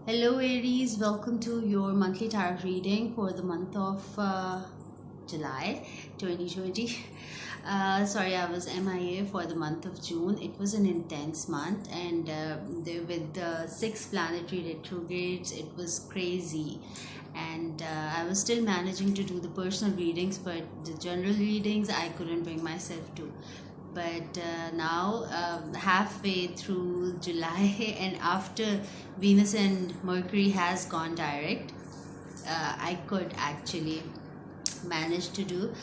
Hello Aries, welcome to your monthly tarot reading for the month of July 2020. Sorry, I was MIA for the month of June. It was an intense month, and with the 6 planetary retrogrades, it was crazy. And I was still managing to do the personal readings, but the general readings I couldn't bring myself to. But now, halfway through July, and after Venus and Mercury has gone direct, I could actually manage to do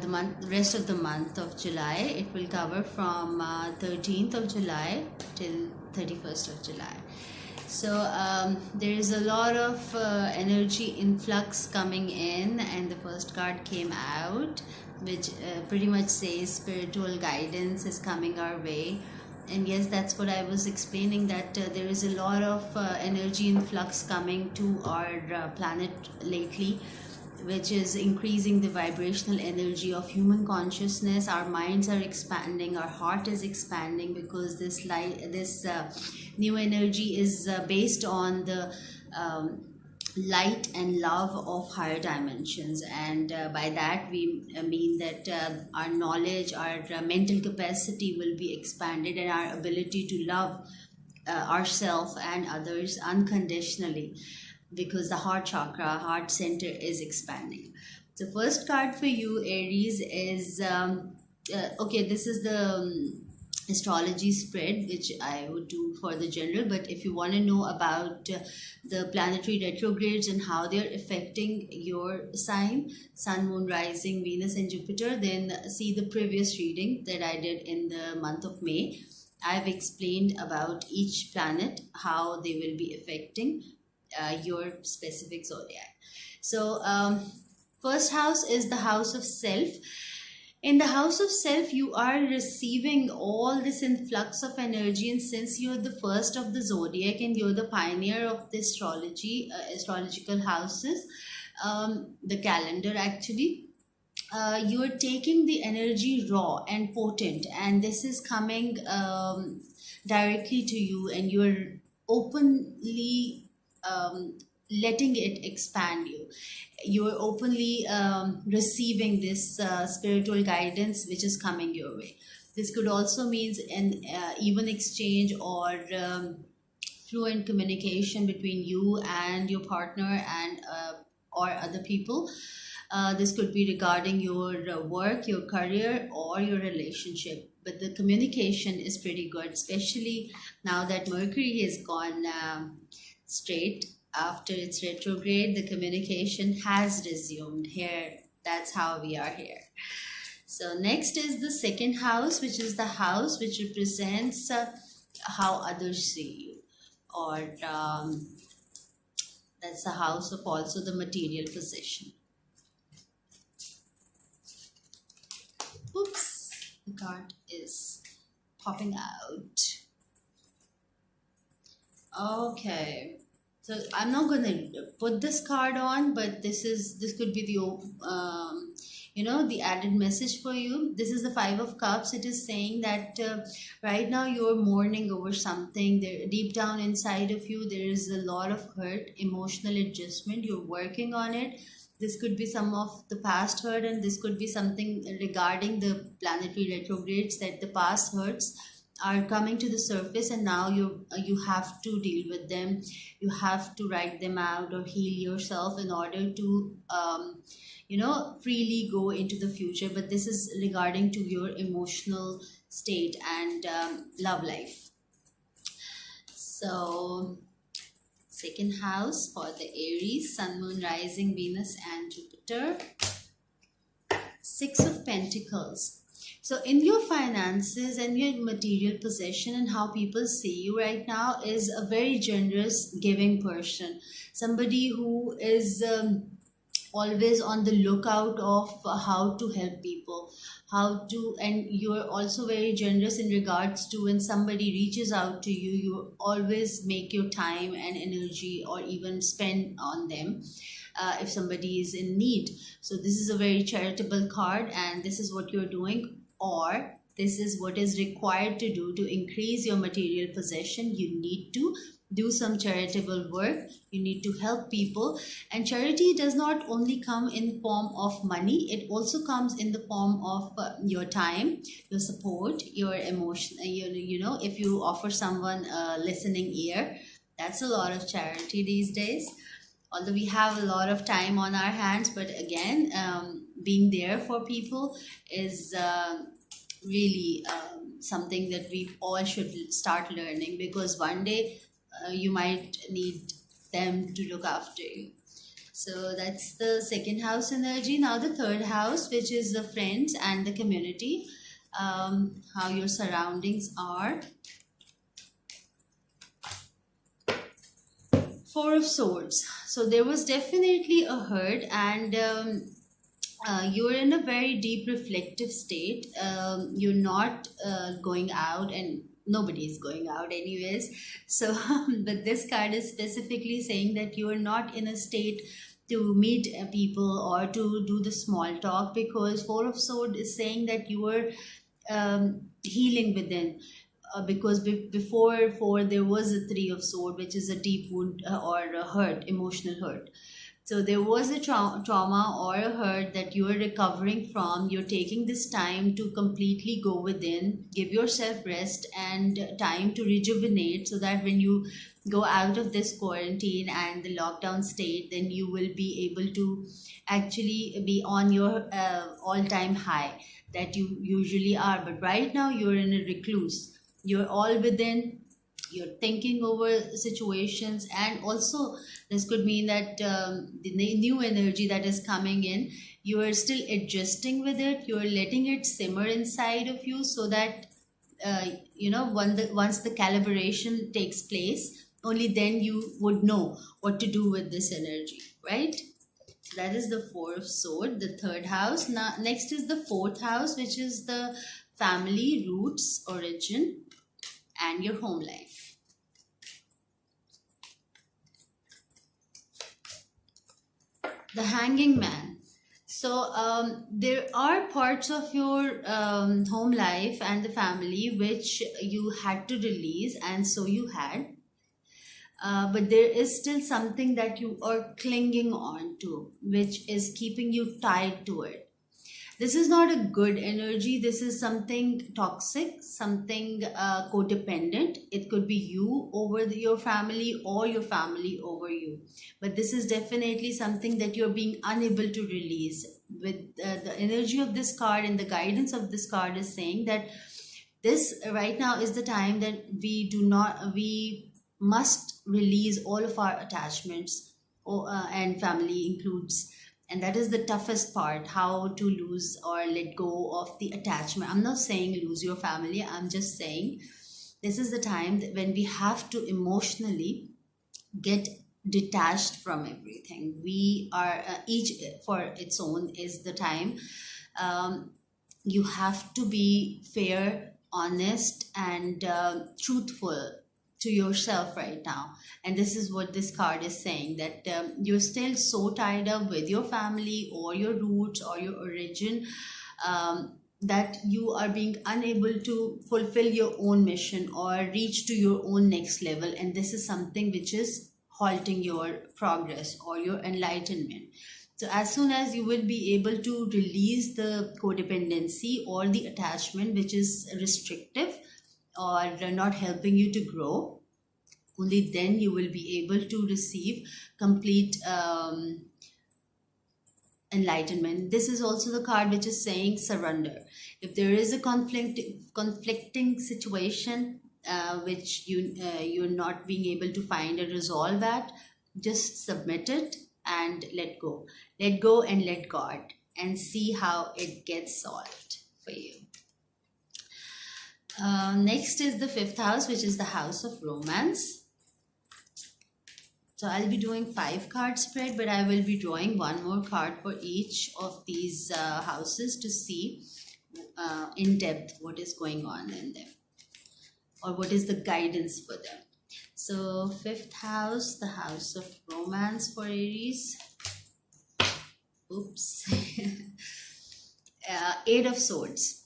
the rest of the month of July. It will cover from 13th of July till 31st of July. So there is a lot of energy influx coming in, and the first card came out, which pretty much says spiritual guidance is coming our way. And yes, that's what I was explaining, that there is a lot of energy influx coming to our planet lately, which is increasing the vibrational energy of human consciousness. Our minds are expanding, our heart is expanding, because this new energy is based on the light and love of higher dimensions. And by that we mean that our knowledge, our mental capacity will be expanded, and our ability to love ourselves and others unconditionally, because the heart chakra, heart center, is expanding. The first card for you, Aries, is okay, this is the astrology spread which I would do for the general. But if you want to know about the planetary retrogrades and how they're affecting your sign, sun, moon, rising, Venus and Jupiter, then see the previous reading that I did in the month of May. I've explained about each planet, how they will be affecting your specific zodiac. So first house is the house of self. In the house of self, you are receiving all this influx of energy, and since you're the first of the zodiac and you're the pioneer of the astrological houses, the calendar actually, you're taking the energy raw and potent, and this is coming directly to you, and you're openly letting it expand you. You're openly receiving this spiritual guidance which is coming your way. This could also means an even exchange or fluent communication between you and your partner and or other people. This could be regarding your work, your career, or your relationship. But the communication is pretty good, especially now that Mercury has gone straight after its retrograde. The communication has resumed here. That's how we are here. So next is the second house, which is the house which represents how others see you, or that's the house of also the material possession. Oops, the card is popping out. Okay, so I'm not going to put this card on, but this could be the the added message for you. This is the 5 of Cups. It is saying that right now you're mourning over something. There, deep down inside of you, there is a lot of hurt, emotional adjustment. You're working on it. This could be some of the past hurt, and this could be something regarding the planetary retrogrades, that the past hurts are coming to the surface, and now you have to deal with them. You have to write them out or heal yourself in order to freely go into the future. But this is regarding to your emotional state and love life. So second house for the Aries, sun, moon, rising, Venus and Jupiter. 6 of Pentacles. So in your finances and your material possession and how people see you right now, is a very generous, giving person. Somebody who is always on the lookout of how to help people, and you're also very generous in regards to when somebody reaches out to you, you always make your time and energy or even spend on them if somebody is in need. So this is a very charitable card, and this is what you're doing, or this is what is required to do to increase your material possession. You need to do some charitable work. You need to help people. And charity does not only come in form of money, it also comes in the form of your time, your support, your emotion. If you offer someone a listening ear, that's a lot of charity these days. Although we have a lot of time on our hands, but again, being there for people is really something that we all should start learning, because one day you might need them to look after you. So that's the second house energy. Now the third house, which is the friends and the community, how your surroundings are. Four of Swords. So there was definitely a hurt, and you're in a very deep reflective state. You're not going out, and nobody is going out anyways. So but this card is specifically saying that you are not in a state to meet people or to do the small talk, because Four of Swords is saying that you are healing within. Because before there was a Three of Sword, which is a deep wound, or a hurt, emotional hurt. So there was a trauma or a hurt that you are recovering from. You're taking this time to completely go within, give yourself rest and time to rejuvenate, so that when you go out of this quarantine and the lockdown state, then you will be able to actually be on your all-time high that you usually are. But right now you're in a recluse. You're all within, you're thinking over situations, and also this could mean that the new energy that is coming in, you are still adjusting with it, you're letting it simmer inside of you, so that once the calibration takes place, only then you would know what to do with this energy, right? That is the Four of Swords, the third house. Now next is the fourth house, which is the family, roots, origin, and your home life. The Hanging Man. So there are parts of your home life and the family which you had to release, and so you had. But there is still something that you are clinging on to, which is keeping you tied to it. This is not a good energy. This is something toxic, something codependent. It could be you over your family, or your family over you. But this is definitely something that you're being unable to release. With the energy of this card and the guidance of this card is saying that this right now is the time that we must release all of our attachments, and family includes. And that is the toughest part, how to lose or let go of the attachment. I'm not saying lose your family. I'm just saying this is the time that when we have to emotionally get detached from everything. We are each for its own is the time. You have to be fair, honest, and truthful to yourself right now. And this is what this card is saying, that you're still so tied up with your family or your roots or your origin, that you are being unable to fulfill your own mission or reach to your own next level. And this is something which is halting your progress or your enlightenment. So as soon as you will be able to release the codependency or the attachment which is restrictive or not helping you to grow, only then you will be able to receive complete enlightenment. This is also the card which is saying surrender. If there is a conflicting situation which you're not being able to find a resolve at, just submit it and let go. Let go and let God, and see how it gets solved for you. Next is the fifth house, which is the house of romance. So I'll be doing 5-card spread, but I will be drawing one more card for each of these houses to see in depth what is going on in them, or what is the guidance for them. So fifth house, the house of romance for Aries. Oops. Eight of Swords.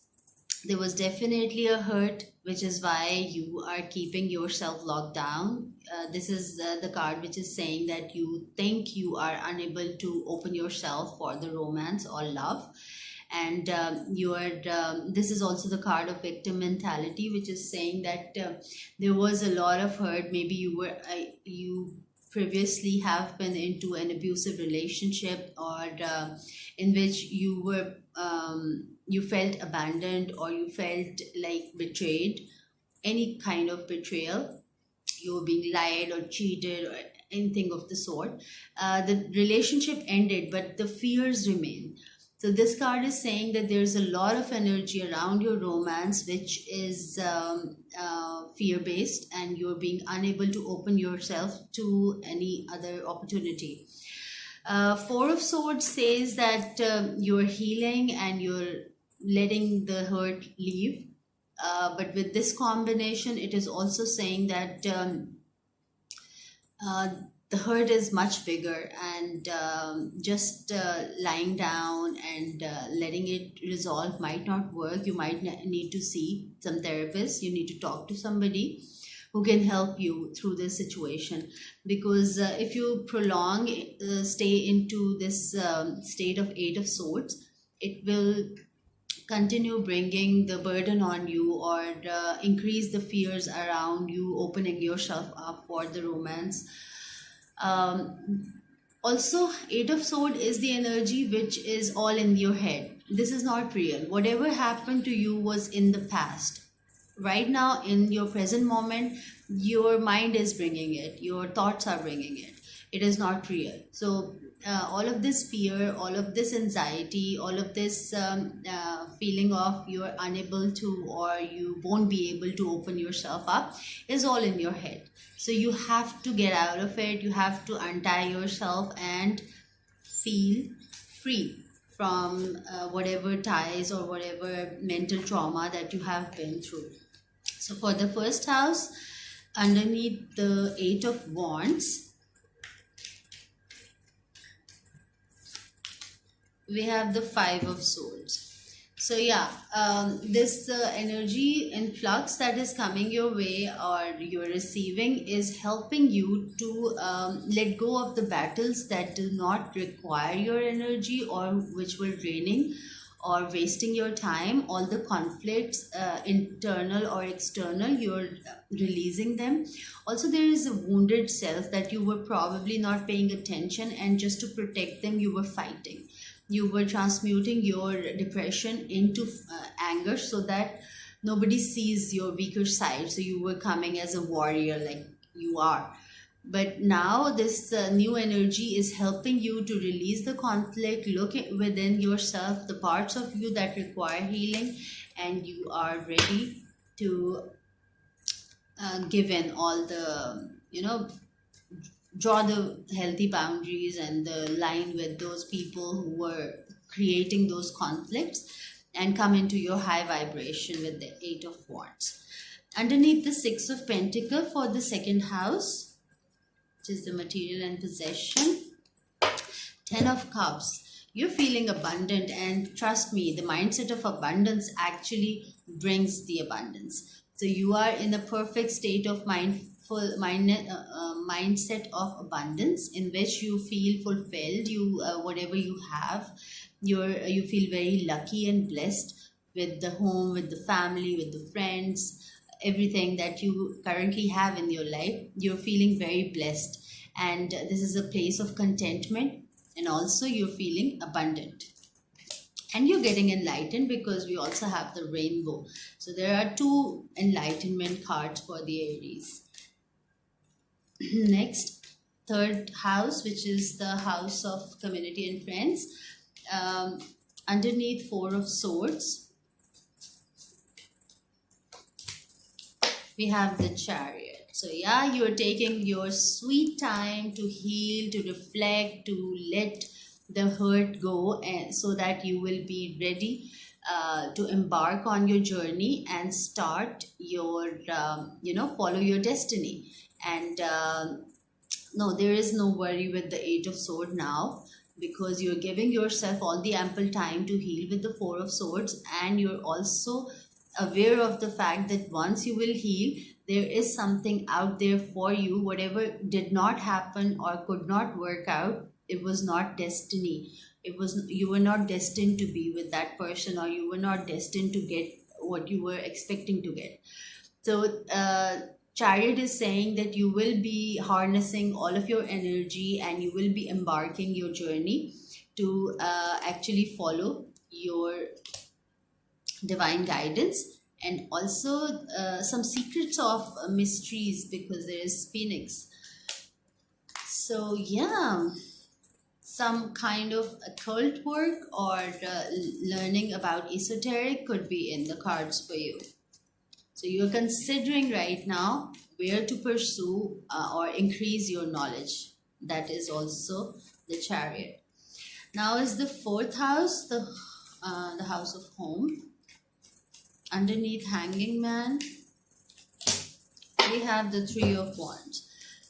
There was definitely a hurt, which is why you are keeping yourself locked down. This is the card which is saying that you think you are unable to open yourself for the romance or love. And you are this is also the card of victim mentality, which is saying that there was a lot of hurt. Maybe you previously have been into an abusive relationship, or in which you felt abandoned, or you felt like betrayed, any kind of betrayal. You were being lied or cheated or anything of the sort. The relationship ended, but the fears remain. So this card is saying that there's a lot of energy around your romance, which is fear based, and you're being unable to open yourself to any other opportunity. Four of Swords says that you're healing and you're letting the hurt leave. But with this combination, it is also saying that uh, the hurt is much bigger, and just lying down and letting it resolve might not work. You might need to see some therapist. You need to talk to somebody who can help you through this situation, because if you prolong stay into this state of Eight of Swords, it will continue bringing the burden on you, or increase the fears around you opening yourself up for the romance. Um, also, Eight of Sword is the energy which is all in your head. This is not real. Whatever happened to you was in the past. Right now, in your present moment, your mind is bringing it, your thoughts are bringing it. It is not real. So all of this fear, all of this anxiety, all of this feeling of you're unable to, or you won't be able to open yourself up, is all in your head. So you have to get out of it. You have to untie yourself and feel free from whatever ties or whatever mental trauma that you have been through. So for the first house, underneath the Eight of Wands, we have the Five of Swords. So yeah, this energy influx that is coming your way or you're receiving is helping you to let go of the battles that do not require your energy, or which were draining or wasting your time. All the conflicts, internal or external, you're releasing them. Also, there is a wounded self that you were probably not paying attention, and just to protect them, you were fighting. You were transmuting your depression into anger, so that nobody sees your weaker side. So you were coming as a warrior, like you are. But now this new energy is helping you to release the conflict, look within yourself, the parts of you that require healing, and you are ready to give in all the, draw the healthy boundaries and the line with those people who were creating those conflicts, and come into your high vibration with the Eight of Wands. Underneath the Six of Pentacles for the second house, which is the material and possession, Ten of Cups. You're feeling abundant, and trust me, the mindset of abundance actually brings the abundance. So you are in a perfect state of mindset of abundance, in which you feel fulfilled. You whatever you have, you feel very lucky and blessed with the home, with the family, with the friends, everything that you currently have in your life. You're feeling very blessed, and this is a place of contentment, and also you're feeling abundant, and you're getting enlightened, because we also have the rainbow. So there are two enlightenment cards for the Aries. Next, third house, which is the house of community and friends. Underneath Four of Swords, we have the Chariot. So yeah, you're taking your sweet time to heal, to reflect, to let the hurt go, and so that you will be ready to embark on your journey and start your follow your destiny. And no, there is no worry with the Eight of Swords now, because you're giving yourself all the ample time to heal with the Four of Swords, and you're also aware of the fact that once you will heal, there is something out there for you. Whatever did not happen or could not work out, it was not destiny. It was, you were not destined to be with that person, or you were not destined to get what you were expecting to get. So, Chariot is saying that you will be harnessing all of your energy and you will be embarking your journey to actually follow your divine guidance, and also some secrets of mysteries, because there is Phoenix. So, yeah, some kind of occult work or learning about esoteric could be in the cards for you. So you're considering right now where to pursue or increase your knowledge. That is also the Chariot. Now is the fourth house, the house of home. Underneath Hanging Man, we have the Three of Wands.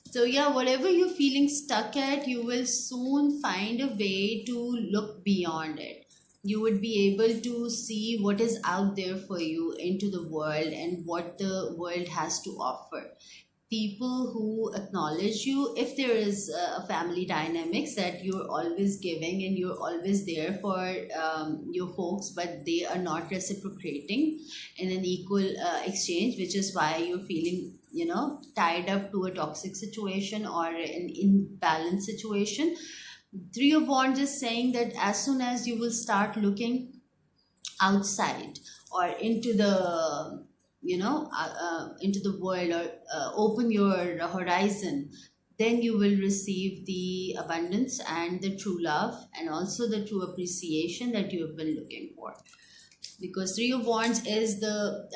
So yeah, whatever you're feeling stuck at, you will soon find a way to look beyond it. You would be able to see what is out there for you into the world and what the world has to offer. People who acknowledge you, if there is a family dynamics that you're always giving and you're always there for your folks, but they are not reciprocating in an equal exchange, which is why you're feeling, tied up to a toxic situation or an imbalanced situation. Three of Wands is saying that as soon as you will start looking outside or into the into the world, or open your horizon, then you will receive the abundance and the true love and also the true appreciation that you have been looking for. Because Three of Wands is the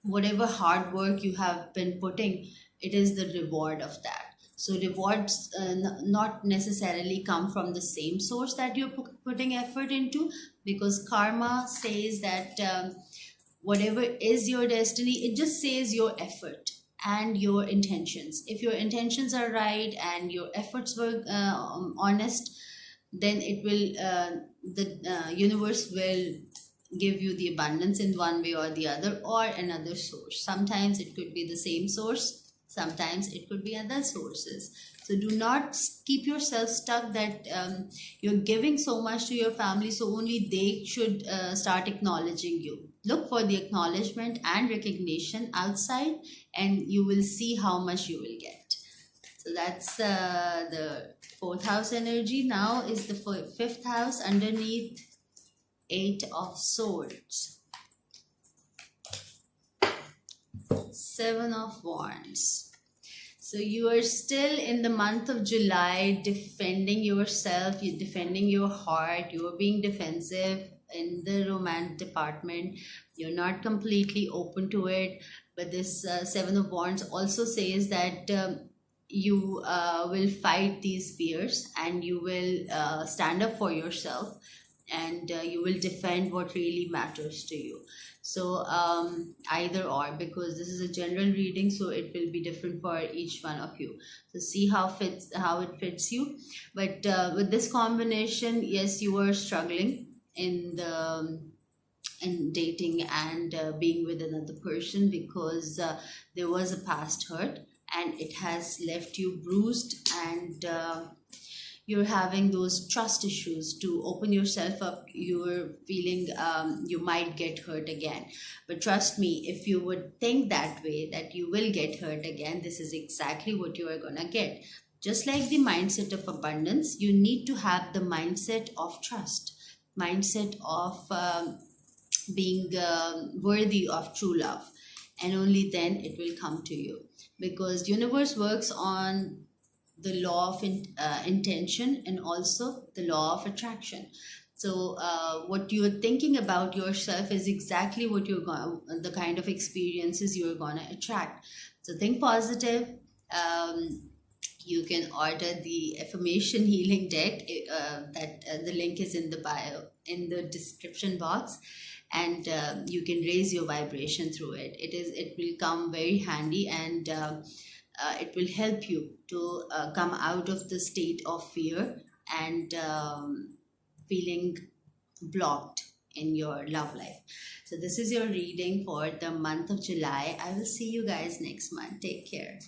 whatever hard work you have been putting, it is the reward of that. So rewards not necessarily come from the same source that you're putting effort into, because karma says that whatever is your destiny, it just says your effort and your intentions. If your intentions are right and your efforts were honest, then it will the universe will give you the abundance in one way or the other, or another source. Sometimes it could be the same source, sometimes it could be other sources. So do not keep yourself stuck that you're giving so much to your family, so only they should start acknowledging you. Look for the acknowledgement and recognition outside, and you will see how much you will get. So that's the fourth house energy. Now is the fifth house underneath Eight of Swords, Seven of Wands. So you are still in the month of July defending yourself, you're defending your heart, you're being defensive in the romance department. You're not completely open to it. But this Seven of Wands also says that you will fight these fears and you will stand up for yourself, and you will defend what really matters to you. So either or, because this is a general reading, so it will be different for each one of you. So see how it fits you. But with this combination, yes, you are struggling in dating and being with another person, because there was a past hurt and it has left you bruised, and you're having those trust issues. To open yourself up, you're feeling you might get hurt again. But trust me, if you would think that way, that you will get hurt again, this is exactly what you are gonna get. Just like the mindset of abundance, you need to have the mindset of trust, mindset of being worthy of true love, and only then it will come to you. Because universe works on the law of intention and also the law of attraction. So what you're thinking about yourself is exactly what you're going, the kind of experiences you're going to attract. So think positive. You can order the affirmation healing deck. That the link is in the bio, in the description box, and you can raise your vibration through it. It will come very handy, and it will help you to come out of the state of fear and feeling blocked in your love life. So this is your reading for the month of July. I will see you guys next month. Take care.